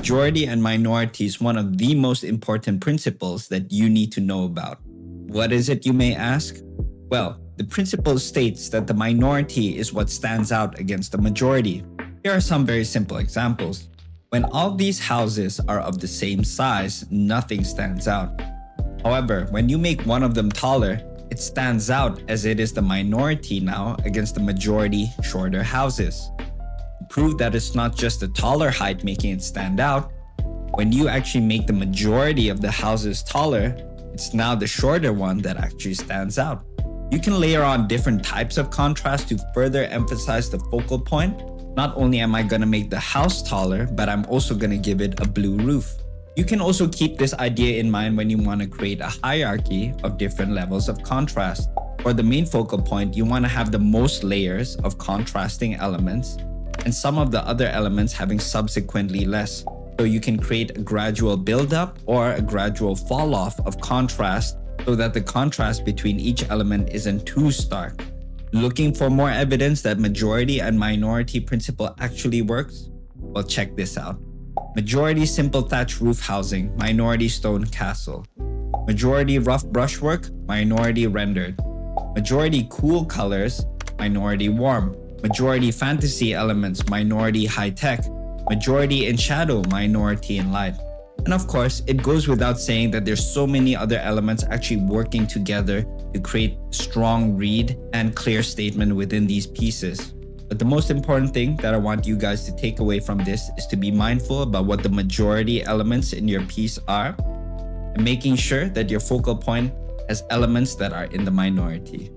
majority and minority is one of the most important principles that you need to know about. What is it, you may ask? Well, the principle states that the minority is what stands out against the majority. Here are some very simple examples. When all these houses are of the same size, nothing stands out. However, when you make one of them taller, it stands out as it is the minority now against the majority shorter houses. To prove that it's not just the taller height making it stand out, when you actually make the majority of the houses taller, it's now the shorter one that actually stands out. You can layer on different types of contrast to further emphasize the focal point. Not only am I going to make the house taller, but I'm also going to give it a blue roof. You can also keep this idea in mind when you want to create a hierarchy of different levels of contrast. For the main focal point, you want to have the most layers of contrasting elements and some of the other elements having subsequently less. So you can create a gradual buildup or a gradual fall off of contrast so that the contrast between each element isn't too stark. Looking for more evidence that majority and minority principle actually works? Well, check this out. Majority simple thatch roof housing, minority stone castle. Majority rough brushwork, minority rendered. Majority cool colors, minority warm. Majority fantasy elements, minority high tech. Majority in shadow, minority in light. And of course, it goes without saying that there's so many other elements actually working together to create strong read and clear statement within these pieces. But the most important thing that I want you guys to take away from this is to be mindful about what the majority elements in your piece are and making sure that your focal point has elements that are in the minority.